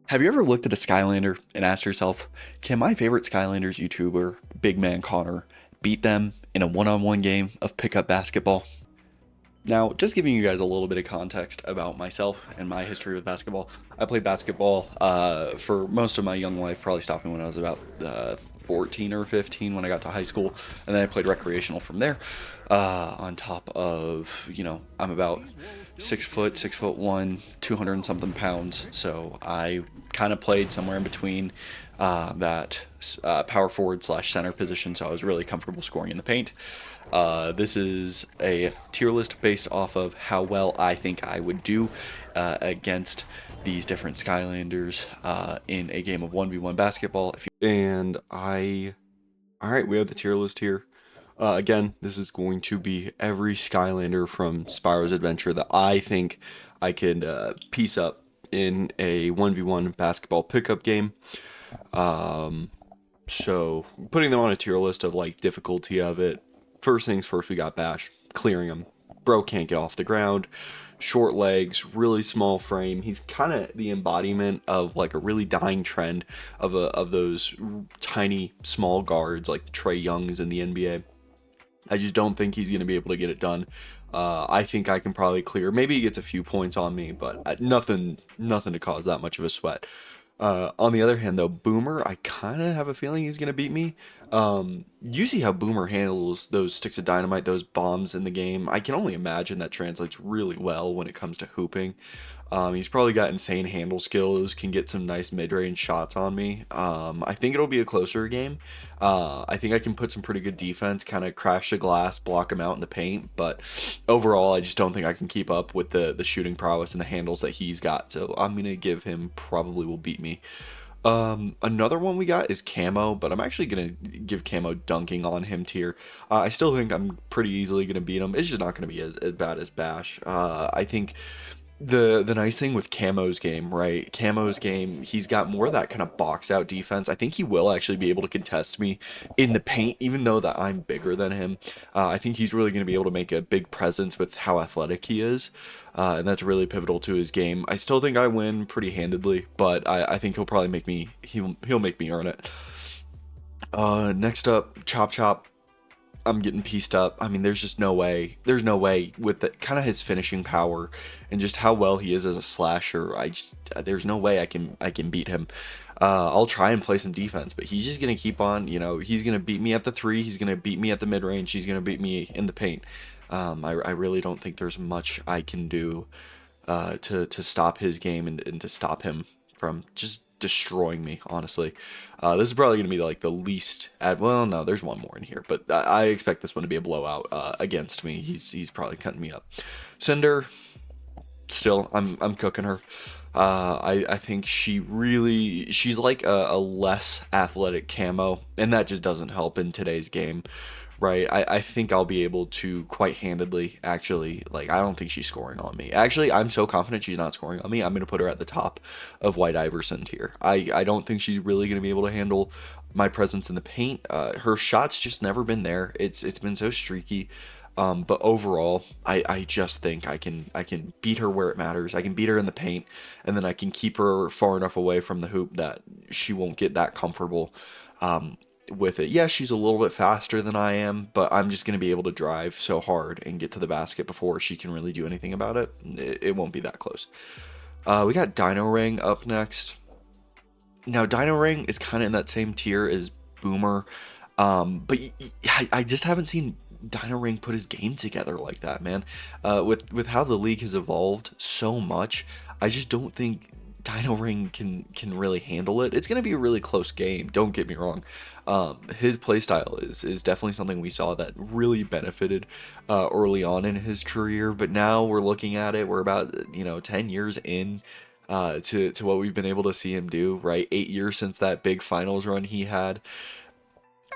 Have you ever looked at a Skylander and asked yourself, can my favorite Skylanders YouTuber, Big Man Connor, beat them in a one-on-one game of pickup basketball? Now, just giving you guys a little bit of context about myself and my history with basketball. I played basketball for most of my young life, probably stopping when I was about 14 or 15 when I got to high school. And then I played recreational from there. On top of, I'm about 6 foot, 6'1", 200 and something pounds. So I kind of played somewhere in between that power forward slash center position. So I was really comfortable scoring in the paint. This is a tier list based off of how well I think I would do against these different Skylanders in a game of 1v1 basketball. All right, we have the tier list here. Again, this is going to be every Skylander from Spyro's Adventure that I think I could piece up in a 1v1 basketball pickup game. So putting them on a tier list of like difficulty of it. First things first, we got Bash, clearing him. Bro can't get off the ground. Short legs, really small frame. He's kind of the embodiment of like a really dying trend of those tiny small guards like the Trey Youngs in the NBA. I just don't think he's going to be able to get it done. I think I can probably clear. Maybe he gets a few points on me, but nothing to cause that much of a sweat. On the other hand, though, Boomer, I kind of have a feeling he's going to beat me. You see how Boomer handles those sticks of dynamite, those bombs in the game. I can only imagine that translates really well when it comes to hooping. He's probably got insane handle skills, can get some nice mid-range shots on me. I think it'll be a closer game. I think I can put some pretty good defense, kind of crash the glass, block him out in the paint. But overall, I just don't think I can keep up with the shooting prowess and the handles that he's got. So I'm going to give him probably will beat me. Another one we got is Camo, but I'm actually gonna give Camo dunking on him tier. I still think I'm pretty easily gonna beat him. It's just not gonna be as bad as Bash. I think the nice thing with Camo's game, right? Camo's game, he's got more of that kind of box out defense. I think he will actually be able to contest me in the paint, even though that I'm bigger than him. I think he's really going to be able to make a big presence with how athletic he is. And that's really pivotal to his game. I still think I win pretty handedly, but I think he'll probably make me he'll make me earn it. Next up, Chop Chop. I'm getting pieced up. I mean, there's just no way. There's no way with the kind of his finishing power and just how well he is as a slasher. There's no way I can beat him. I'll try and play some defense, but he's just gonna keep on. He's gonna beat me at the three. He's gonna beat me at the mid range. He's gonna beat me in the paint. I really don't think there's much I can do to stop his game and to stop him from just destroying me, honestly. This is probably going to be like the least well, no, there's one more in here, but I expect this one to be a blowout against me. He's probably cutting me up. Cinder, still, I'm cooking her. I think she's like a less athletic Camo, and that just doesn't help in today's game, right? I think I'll be able to quite handedly, actually, like, I don't think she's scoring on me. Actually, I'm so confident she's not scoring on me, I'm going to put her at the top of White Iverson here. I don't think she's really going to be able to handle my presence in the paint. Her shot's just never been there. It's been so streaky. But overall, I just think I can beat her where it matters. I can beat her in the paint, and then I can keep her far enough away from the hoop that she won't get that comfortable with it. Yeah, she's a little bit faster than I am, but I'm just going to be able to drive so hard and get to the basket before she can really do anything about it. It won't be that close. We got Dino Ring up next. Now, Dino Ring is kind of in that same tier as Boomer, but I just haven't seen Dino Ring put his game together like that, man. With how the league has evolved so much, I just don't think Dino Ring can really handle it. It's gonna be a really close game. Don't get me wrong. His playstyle is definitely something we saw that really benefited early on in his career, but now we're looking at it. We're about 10 years in to what we've been able to see him do. Right, 8 years since that big finals run he had.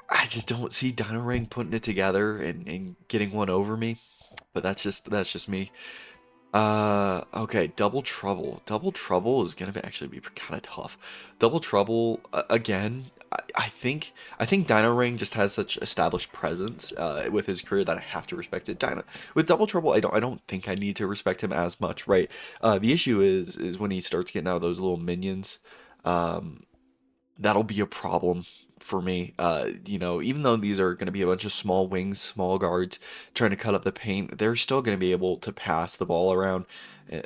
I just don't see Dino Ring putting it together and getting one over me. But that's just me. Okay, Double Trouble. Double Trouble is gonna actually be kind of tough. Double Trouble again. I think Dino Ring just has such established presence with his career that I have to respect it. Dino with Double Trouble, I don't think I need to respect him as much, right? The issue is when he starts getting out of those little minions. Um, that'll be a problem for me. Even though these are going to be a bunch of small wings, small guards trying to cut up the paint, they're still going to be able to pass the ball around,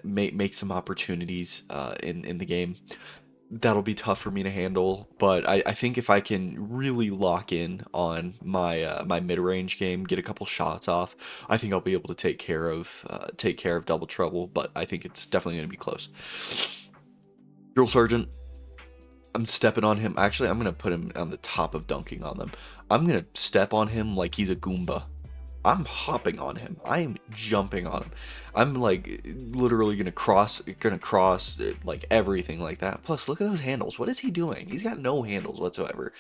make some opportunities in the game. That'll be tough for me to handle, but I think if I can really lock in on my mid-range game, get a couple shots off, I think I'll be able to take care of Double Trouble. But I think it's definitely going to be close. Drill Sergeant, I'm stepping on him. Actually, I'm gonna put him on the top of dunking on them. I'm gonna step on him like he's a Goomba. I'm hopping on him. I am jumping on him. I'm like literally gonna cross like everything like that. Plus, look at those handles. What is he doing? He's got no handles whatsoever.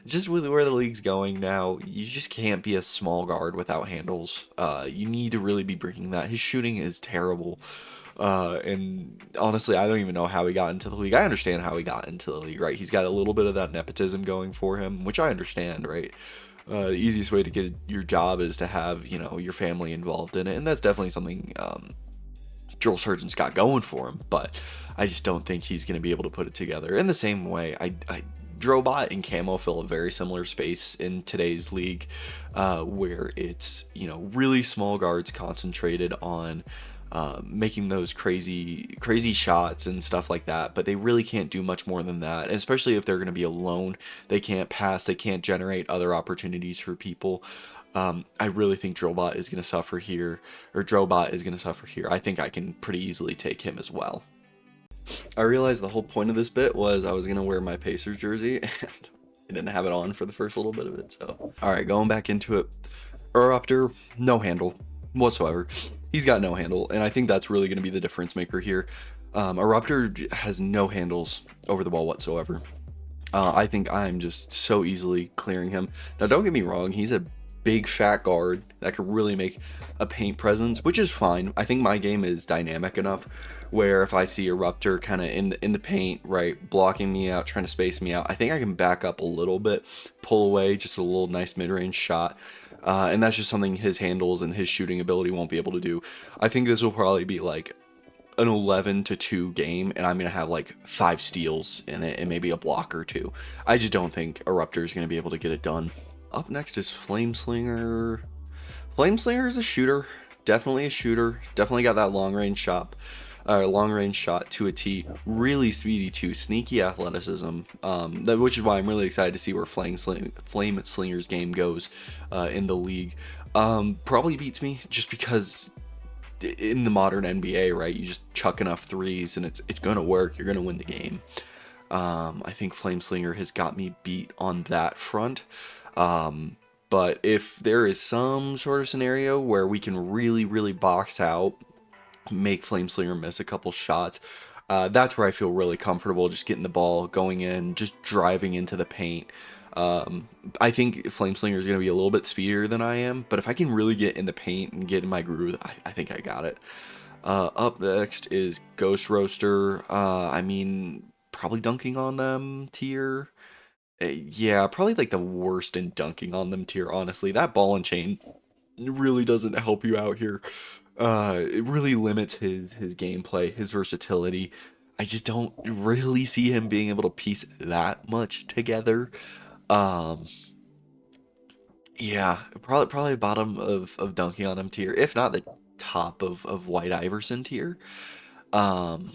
Just with where the league's going now, you just can't be a small guard without handles. You need to really be bringing that. His shooting is terrible. And honestly, I don't even know how he got into the league. I understand how he got into the league, right? He's got a little bit of that nepotism going for him, which I understand, right? The easiest way to get your job is to have, your family involved in it, and that's definitely something Drill Surgeon's got going for him. But I just don't think he's going to be able to put it together. In the same way, I Drobot and Camo fill a very similar space in today's league, where it's really small guards concentrated on making those crazy shots and stuff like that, but they really can't do much more than that. And especially if they're going to be alone, they can't pass, they can't generate other opportunities for people. I really think Drobot is going to suffer here, or Drobot is going to suffer here. I think I can pretty easily take him as well. I realized the whole point of this bit was I was going to wear my Pacers jersey, and I didn't have it on for the first little bit of it. So, all right, going back into it. Eruptor, no handle whatsoever. He's got no handle, and I think that's really going to be the difference maker here. Eruptor has no handles over the ball whatsoever. I think I'm just so easily clearing him. Now, don't get me wrong, he's a big fat guard that could really make a paint presence, which is fine. I think my game is dynamic enough where if I see Eruptor kind of in the paint, right, blocking me out, trying to space me out, I think I can back up a little bit, pull away, just a little nice mid-range shot. And that's just something his handles and his shooting ability won't be able to do. I think this will probably be like an 11-2 game, and I'm going to have like 5 steals in it and maybe a block or two. I just don't think Eruptor is going to be able to get it done. Up next is Flameslinger. Flameslinger is a shooter. Definitely a shooter. Definitely got that long range shot to a T. Really speedy too. Sneaky athleticism. Which is why I'm really excited to see where Flameslinger's game goes in the league. Probably beats me just because in the modern NBA, right, you just chuck enough threes and it's gonna work. You're gonna win the game. I think Flameslinger has got me beat on that front. But if there is some sort of scenario where we can really, really box out, make Flameslinger miss a couple shots, that's where I feel really comfortable just getting the ball going in, just driving into the paint. I think Flameslinger is going to be a little bit speedier than I am, but if I can really get in the paint and get in my groove, I think I got it. Up next is Ghost Roaster. Probably dunking on them tier. Yeah, probably like the worst in dunking on them tier, honestly. That ball and chain really doesn't help you out here. It really limits his gameplay, his versatility. I just don't really see him being able to piece that much together. Um, yeah, probably bottom of dunking on him tier, if not the top of White Iverson tier. Um,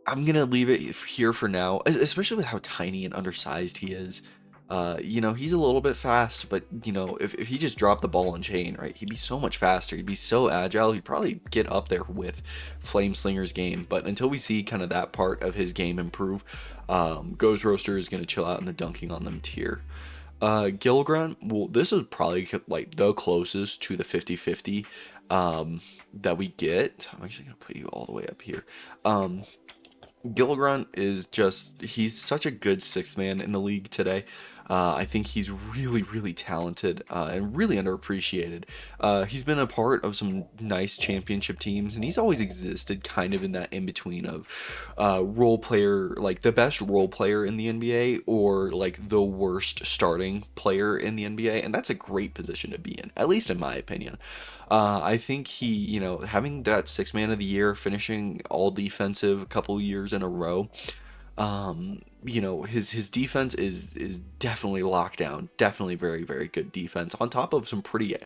I'm gonna leave it here for now, especially with how tiny and undersized he is. He's a little bit fast, but if he just dropped the ball and chain, right, he'd be so much faster. He'd be so agile. He'd probably get up there with Flameslinger's game. But until we see kind of that part of his game improve, Ghost Roaster is gonna chill out in the dunking on them tier. Gilgrunt, well, this is probably like the closest to the 50-50 that we get. I'm actually gonna put you all the way up here. Gilgrunt is he's such a good sixth man in the league today. I think he's really, really talented and really underappreciated. He's been a part of some nice championship teams, and he's always existed kind of in that in between of role player, like the best role player in the NBA or like the worst starting player in the NBA, and that's a great position to be in, at least in my opinion. I think he, having that six man of the year, finishing all defensive a couple years in a row, his defense is definitely locked down, definitely very, very good defense on top of some pretty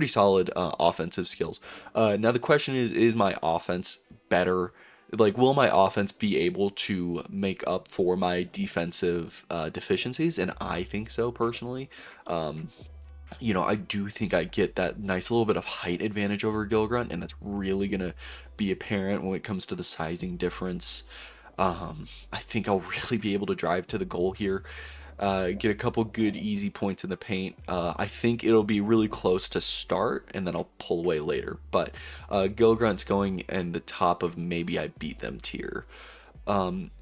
solid offensive skills. Now the question is my offense better? Like, will my offense be able to make up for my defensive deficiencies? And I think so personally. I do think I get that nice little bit of height advantage over Gilgrunt, and that's really gonna be apparent when it comes to the sizing difference. I think I'll really be able to drive to the goal here, get a couple good easy points in the paint. I think it'll be really close to start, and then I'll pull away later. But Gilgrunt's going in the top of maybe I beat them tier.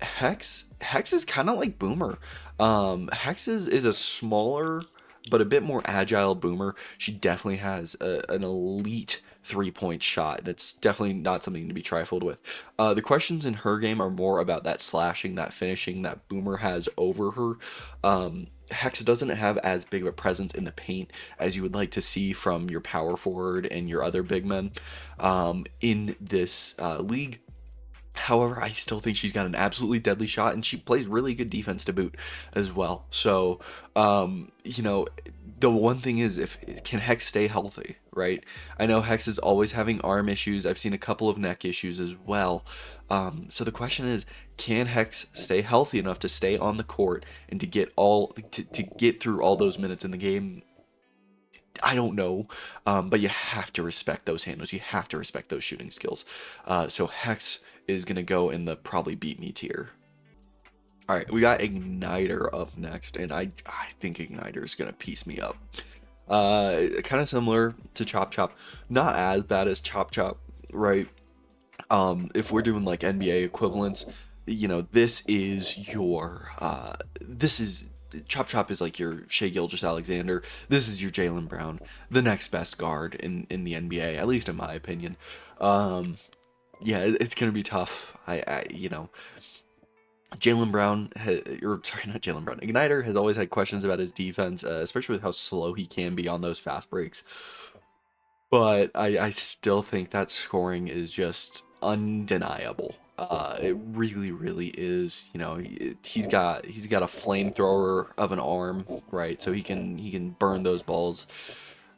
Hex is kind of like Boomer. Hex is a smaller but a bit more agile Boomer. She definitely has an elite 3-point shot. That's definitely not something to be trifled with. The questions in her game are more about that slashing, that finishing that Boomer has over her. Hex doesn't have as big of a presence in the paint as you would like to see from your power forward and your other big men in this league. However, I still think she's got an absolutely deadly shot, and she plays really good defense to boot as well. So, the one thing is, if can Hex stay healthy, right? I know Hex is always having arm issues. I've seen a couple of neck issues as well. So the question is, can Hex stay healthy enough to stay on the court and to get through all those minutes in the game? I don't know, but you have to respect those handles. You have to respect those shooting skills. So Hex is gonna go in the probably beat me tier. All right, we got Igniter up next, and I think Igniter is gonna piece me up. Kind of similar to Chop Chop, not as bad as Chop Chop, right? If we're doing like NBA equivalents, this is Chop Chop is like your Shea Gilgeous-Alexander. This is your Jaylen Brown, the next best guard in the NBA, at least in my opinion. Um, yeah, it's gonna be tough. Jaylen Brown, or sorry, not Jaylen Brown. Igniter has always had questions about his defense, especially with how slow he can be on those fast breaks. But I still think that scoring is just undeniable. It really, really is. He's got a flamethrower of an arm, right? So he can burn those balls.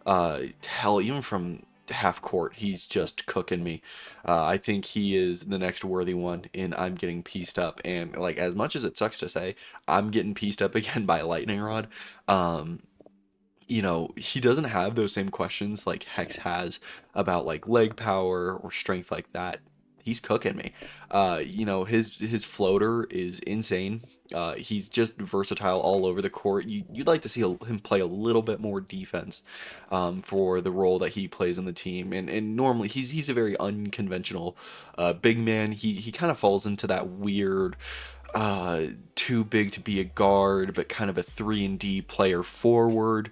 Hell, even from half court, he's just cooking me. I think he is the next worthy one, and I'm getting pieced up. And like, as much as it sucks to say, I'm getting pieced up again by Lightning Rod. Um, he doesn't have those same questions like Hex has about like leg power or strength like that. He's cooking me. His floater is insane. He's just versatile all over the court. You'd like to see him play a little bit more defense for the role that he plays in the team. And normally he's a very unconventional big man. He kind of falls into that weird too big to be a guard, but kind of a 3-and-D player forward.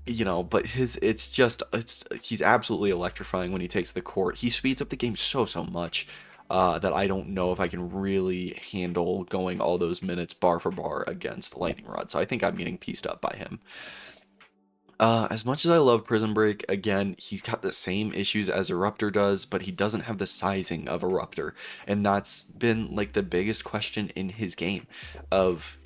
But he's absolutely electrifying when he takes the court. He speeds up the game so much that I don't know if I can really handle going all those minutes bar for bar against Lightning Rod. So I think I'm getting pieced up by him. As much as I love Prison Break, again, he's got the same issues as Eruptor does, but he doesn't have the sizing of Eruptor, and that's been like the biggest question in his game of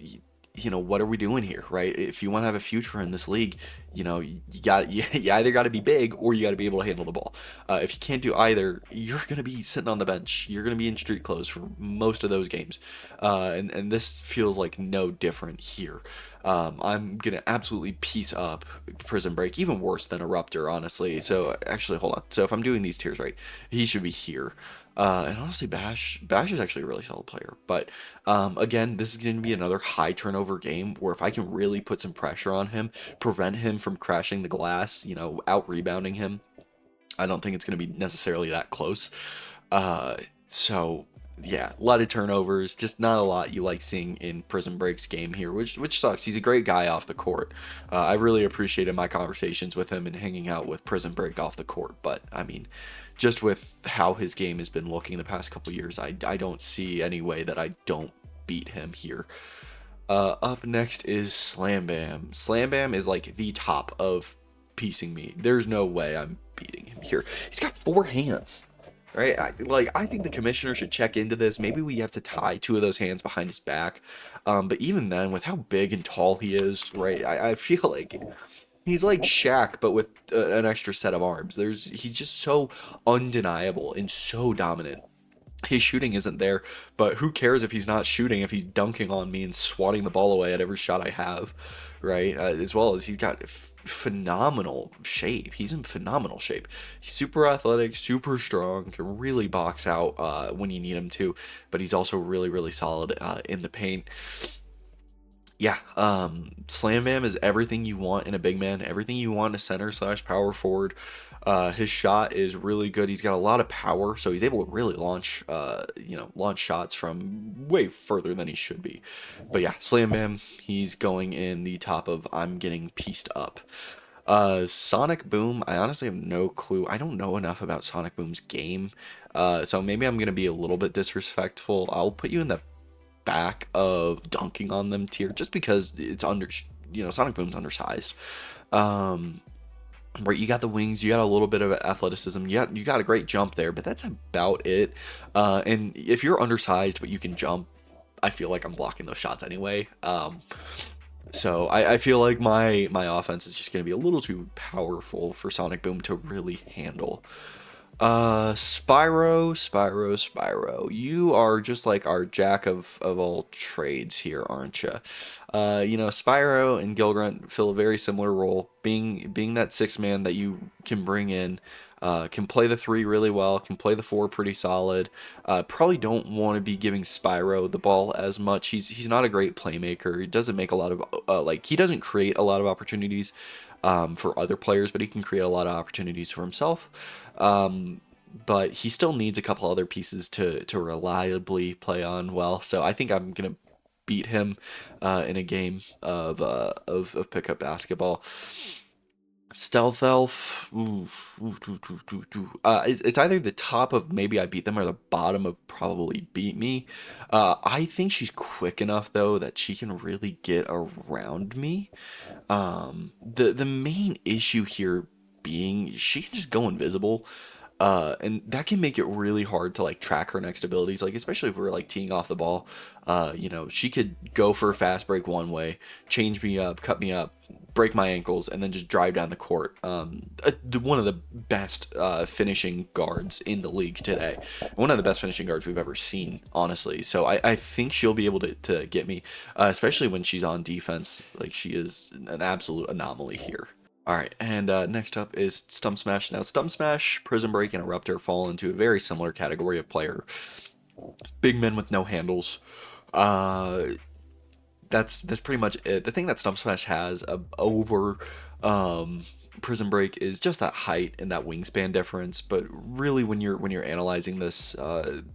what are we doing here, right? If you want to have a future in this league, you either got to be big or you got to be able to handle the ball. If you can't do either, you're gonna be sitting on the bench. You're gonna be in street clothes for most of those games, and this feels like no different here. I'm gonna absolutely piece up Prison Break, even worse than Eruptor, honestly. So actually, hold on. So if I'm doing these tiers right, he should be here. And honestly, Bash is actually a really solid player. But again, this is going to be another high turnover game where if I can really put some pressure on him, prevent him from crashing the glass, out rebounding him, I don't think it's going to be necessarily that close. So Yeah, a lot of turnovers, just not a lot you like seeing in Prison Break's game here, which sucks. He's a great guy off the court. I really appreciated my conversations with him and hanging out with Prison Break off the court, but I mean, just with how his game has been looking the past couple years, I don't see any way that I don't beat him here. Up next is Slam Bam. Slam Bam is like the top of piecing me. There's no way I'm beating him here. He's got four hands, right? I think the commissioner should check into this. Maybe we have to tie two of those hands behind his back. But even then, with how big and tall he is, right? I feel like he's like Shaq, but with an extra set of arms. He's just so undeniable and so dominant. His shooting isn't there, but who cares if he's not shooting, if he's dunking on me and swatting the ball away at every shot I have, right? As well as he's got phenomenal shape. He's in phenomenal shape. He's super athletic, super strong, can really box out when you need him to, but he's also really, really solid in the paint. Yeah, Slam Bam is everything you want in a big man, everything you want in a center slash power forward. His shot is really good. He's got a lot of power, so he's able to really launch shots from way further than he should be. But yeah, Slam Bam, he's going in the top of I'm getting pieced up. Sonic Boom, I honestly have no clue. I don't know enough about Sonic Boom's game, so maybe I'm gonna be a little bit disrespectful. I'll put you in the back of dunking on them tier just because it's Sonic Boom's undersized. Um, right, you got the wings, you got a little bit of athleticism, you got a great jump there, but that's about it. And if you're undersized but you can jump, I feel like I'm blocking those shots anyway. So I feel like my offense is just going to be a little too powerful for Sonic Boom to really handle. Spyro. You are just like our jack of all trades here, aren't you? Spyro and Gilgrunt fill a very similar role, being that six man that you can bring in. Can play the three really well, can play the four pretty solid. Probably don't want to be giving Spyro the ball as much. He's not a great playmaker. He doesn't make a lot of he doesn't create a lot of opportunities for other players, but he can create a lot of opportunities for himself. But he still needs a couple other pieces to reliably play on well. So I think I'm gonna beat him in a game of pickup basketball. Stealth Elf, it's either the top of maybe I beat them or the bottom of probably beat me. I think she's quick enough though that she can really get around me. The main issue here being she can just go invisible. And that can make it really hard to like track her next abilities, like especially if we're like teeing off the ball. She could go for a fast break one way, change me up, cut me up, break my ankles, and then just drive down the court. One of the best finishing guards in the league today. One of the best finishing guards we've ever seen, honestly. So I think she'll be able to get me, especially when she's on defense. Like she is an absolute anomaly here. All right, and next up is Stump Smash. Now, Stump Smash, Prison Break, and Eruptor fall into a very similar category of player. Big men with no handles. Uh, that's pretty much it. The thing that Stump Smash has over Prison Break is just that height and that wingspan difference. But really, when you're analyzing this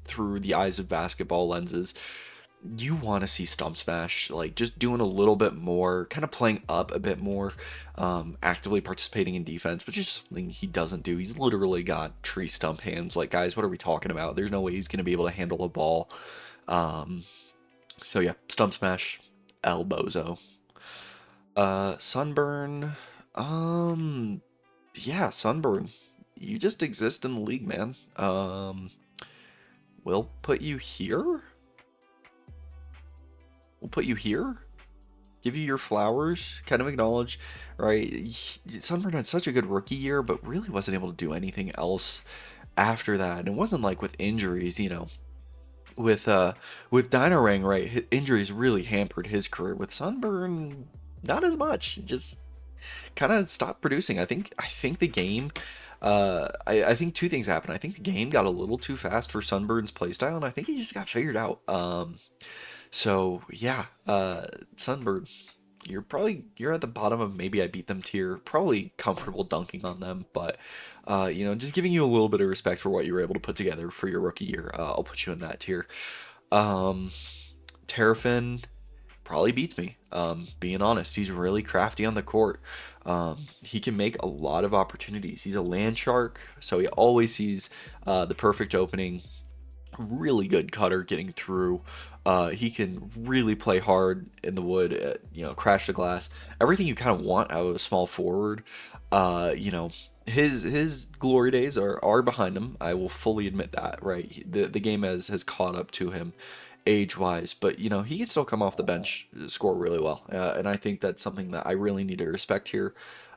through the eyes of basketball lenses, you want to see Stump Smash like just doing a little bit more, kind of playing up a bit more, actively participating in defense, which is something he doesn't do. He's literally got tree stump hands. Like, guys, what are we talking about? There's no way he's going to be able to handle a ball. Um, so yeah, Stump Smash, Elbozo. Sunburn. Yeah, Sunburn. You just exist in the league, man. We'll put you here. We'll put you here, give you your flowers, kind of acknowledge, right? Sunburn had such a good rookie year, but really wasn't able to do anything else after that. And it wasn't like with injuries, with Dynarang, right? Injuries really hampered his career. With Sunburn, not as much. Just kind of stopped producing. I think the game. I think two things happened. I think the game got a little too fast for Sunburn's playstyle, and I think he just got figured out. So yeah, Sunbird. you're at the bottom of maybe I beat them tier, probably comfortable dunking on them, but just giving you a little bit of respect for what you were able to put together for your rookie year. I'll put you in that tier. Um, Terrafin probably beats me. Being honest, he's really crafty on the court. He can make a lot of opportunities. He's a land shark, so he always sees the perfect opening. Really good cutter getting through. He can really play hard in the wood, crash the glass. Everything you kind of want out of a small forward. His glory days are behind him. I will fully admit that, right? The game has caught up to him age wise, but he can still come off the bench, score really well. And I think that's something that I really need to respect here.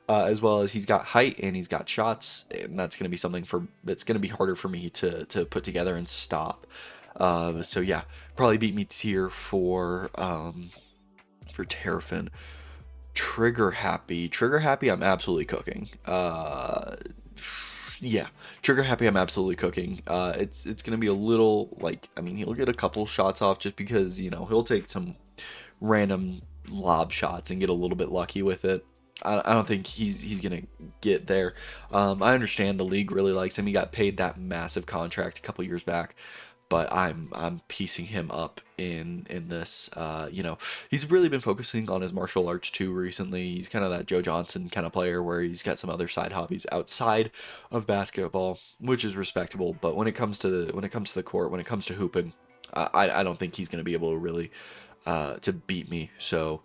As well as he's got height and he's got shots, and that's going to be something that's going to be harder for me to put together and stop. So yeah, probably beat me tier for Terrafin. Trigger happy. I'm absolutely cooking. Yeah, trigger happy. I'm absolutely cooking. It's gonna be a little like, I mean, he'll get a couple shots off just because he'll take some random lob shots and get a little bit lucky with it. I don't think he's gonna get there. I understand the league really likes him. He got paid that massive contract a couple years back, but I'm piecing him up in this. He's really been focusing on his martial arts too recently. He's kind of that Joe Johnson kind of player where he's got some other side hobbies outside of basketball, which is respectable. But when it comes to the court, when it comes to hooping, I don't think he's gonna be able to really to beat me. So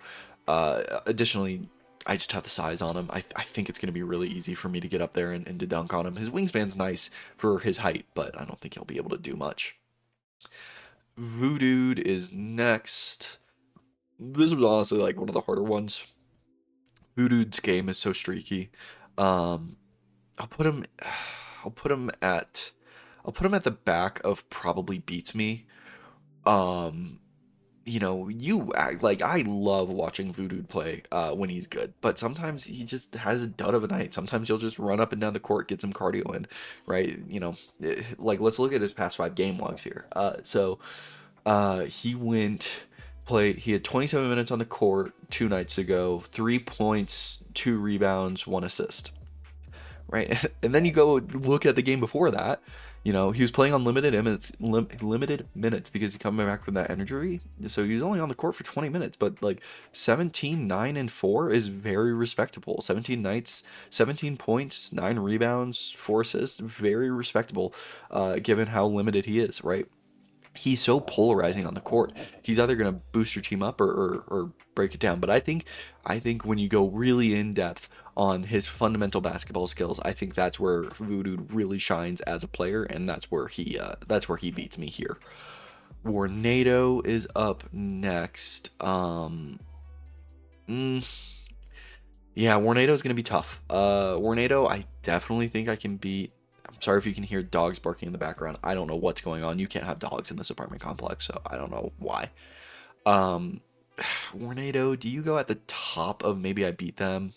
additionally, I just have the size on him. I think it's going to be really easy for me to get up there and to dunk on him. His wingspan's nice for his height, but I don't think he'll be able to do much. Voodoo is next. This was honestly like one of the harder ones. Voodoo's game is so streaky. Um, I'll put him. I'll put him at. I'll put him at the back of probably beats me. Um, you act like I love watching Voodoo play when he's good, but sometimes he just has a dud of a night. Sometimes he'll just run up and down the court, get some cardio in, right? Like let's look at his past 5 game logs here. He he had 27 minutes on the court 2 nights ago, 3 points, 2 rebounds, 1 assist, right? And then you go look at the game before that. He was playing on limited minutes because he's coming back from that injury. So he was only on the court for 20 minutes, but like 17, 9, and 4 is very respectable. 17 nights, 17 points, 9 rebounds, 4 assists, very respectable, given how limited he is, right? He's so polarizing on the court. He's either going to boost your team up or break it down. But I think when you go really in depth on his fundamental basketball skills, I think that's where Voodoo really shines as a player, and that's where he beats me here. Warnado is up next. Yeah, Warnado is going to be tough. Warnado, I definitely think I can beat. I'm sorry if you can hear dogs barking in the background. I don't know what's going on. You can't have dogs in this apartment complex, so I don't know why. Um, Warnado, do you go at the top of maybe I beat them?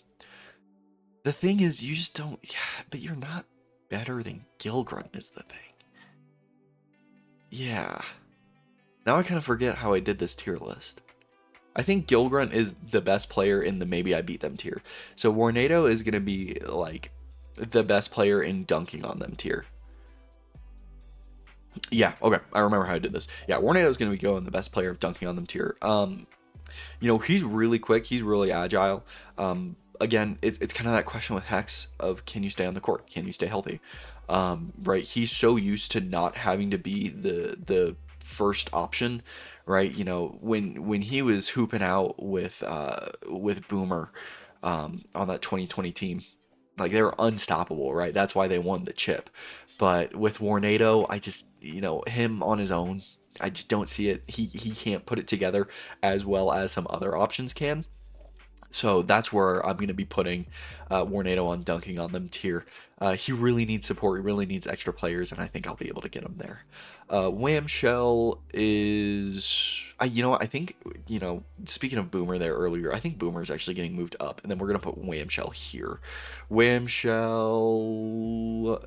The thing is, you just don't. Yeah, but you're not better than Gilgrunt is the thing. Yeah. Now I kind of forget how I did this tier list. I think Gilgrunt is the best player in the maybe I beat them tier. So Warnado is going to be like the best player in dunking on them tier. Yeah, okay. I remember how I did this. Yeah, Warnado is going to be going the best player of dunking on them tier. He's really quick. He's really agile. Again, it's kind of that question with Hex of can you stay on the court? Can you stay healthy? Right? He's so used to not having to be the first option, right? When he was hooping out with Boomer on that 2020 team, like they were unstoppable, right? That's why they won the chip. But with Warnado, I just him on his own, I just don't see it. He can't put it together as well as some other options can. So that's where I'm going to be putting Warnado on dunking on them tier. He really needs support. He really needs extra players, and I think I'll be able to get him there. Whamshell is, I think, speaking of Boomer there earlier, I think Boomer is actually getting moved up, and then we're going to put Whamshell here. Whamshell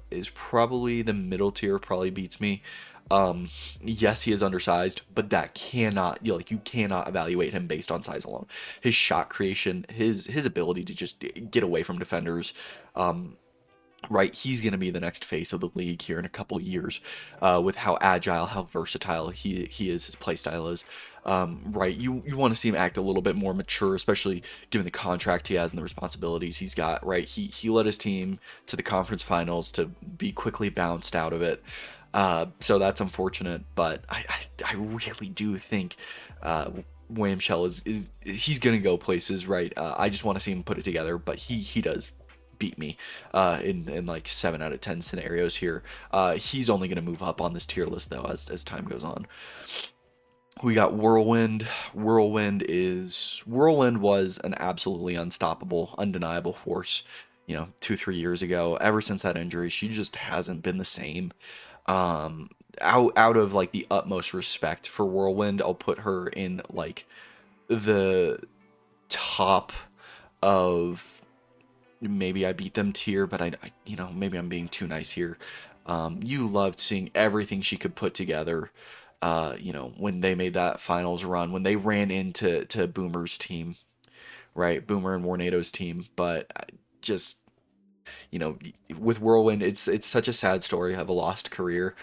is probably the middle tier, probably beats me. Yes, he is undersized, but that cannot, you cannot evaluate him based on size alone. His shot creation, his ability to just get away from defenders, right? He's going to be the next face of the league here in a couple years, with how agile, how versatile he is, his play style is. Right, you want to see him act a little bit more mature, especially given the contract he has and the responsibilities he's got. Right, he led his team to the conference finals to be quickly bounced out of it. So that's unfortunate, but I really do think William Shell is he's gonna go places, right? I just want to see him put it together, but he does beat me in like 7 out of 10 scenarios here. He's only going to move up on this tier list though as time goes on. We got Whirlwind. Whirlwind was an absolutely unstoppable, undeniable force. 2 3 years ago. Ever since that injury, she just hasn't been the same. Out of like the utmost respect for Whirlwind, I'll put her in like the top of maybe I beat them tier, but maybe I'm being too nice here. You loved seeing everything she could put together. When they made that finals run, when they ran into Boomer's team, right? Boomer and Warnado's team, but just you know, with Whirlwind, it's such a sad story of a lost career.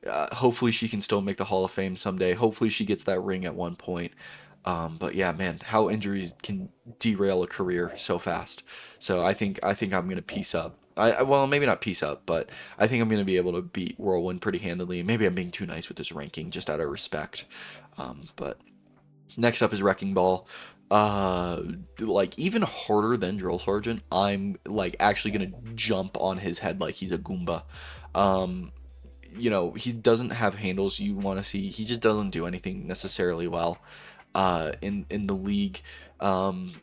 Hopefully, she can still make the Hall of Fame someday. Hopefully, she gets that ring at one point. But yeah, man, how injuries can derail a career so fast. So I think I'm gonna piece up. Well, maybe not piece up, but I think I'm gonna be able to beat Whirlwind pretty handily. Maybe I'm being too nice with this ranking, just out of respect. But next up is Wrecking Ball. Uh, like even harder than Drill Sergeant. I'm like actually gonna jump on his head like he's a Goomba. Um, he doesn't have handles you want to see. He just doesn't do anything necessarily well. In the league, um,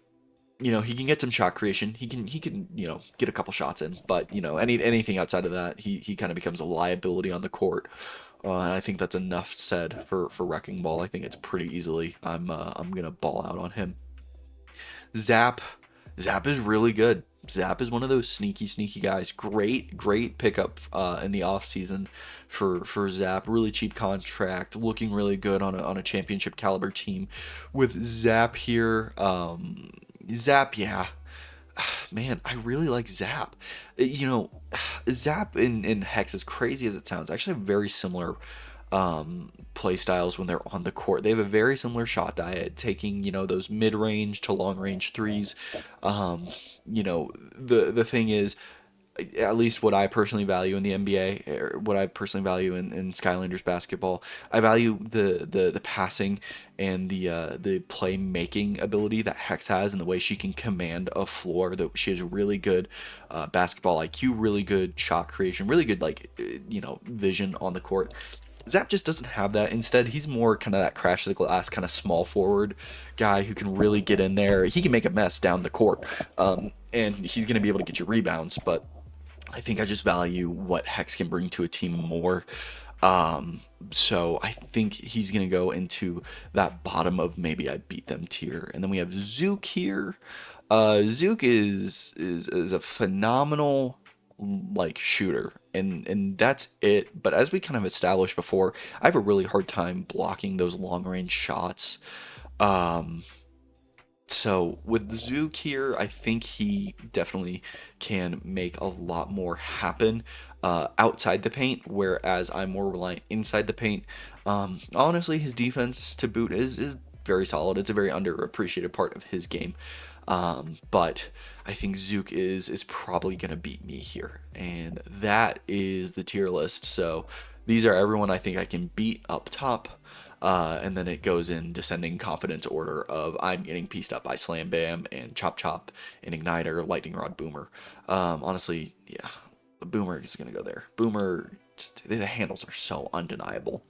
he can get some shot creation. He can get a couple shots in, but anything outside of that, he kind of becomes a liability on the court. And I think that's enough said for Wrecking Ball. I think it's pretty easily. I'm gonna ball out on him. Zap, Zap is really good. Zap is one of those sneaky guys. Great pickup in the off season for Zap. Really cheap contract, looking really good on a championship caliber team. With Zap here, Zap, yeah, man, I really like Zap. Zap in Hex, as crazy as it sounds, actually have very similar play styles when they're on the court. They have a very similar shot diet, taking those mid-range to long-range threes. Um, the thing is, at least what I personally value in the NBA, or what I personally value in Skylanders basketball, I value the passing and the playmaking ability that Hex has, and the way she can command a floor. That she has really good basketball IQ, really good shot creation, really good vision on the court. Zap just doesn't have that. Instead, he's more kind of that crash of the glass, kind of small forward guy who can really get in there. He can make a mess down the court, and he's going to be able to get you rebounds. But I think I just value what Hex can bring to a team more. So I think he's going to go into that bottom of maybe I beat them tier. And then we have Zook here. Zook is a phenomenal like shooter, and that's it. But as we kind of established before, I have a really hard time blocking those long range shots. Um, so with Zook here, I think he definitely can make a lot more happen outside the paint, whereas I'm more reliant inside the paint. Honestly, his defense to boot is very solid. It's a very underappreciated part of his game. But I think Zook is probably gonna beat me here, and that is the tier list. So these are everyone I think I can beat up top. And then it goes in descending confidence order of I'm getting pieced up by Slam Bam and Chop Chop and Igniter, Lightning Rod, Boomer. Honestly, yeah, Boomer is gonna go there. Boomer, the handles are so undeniable.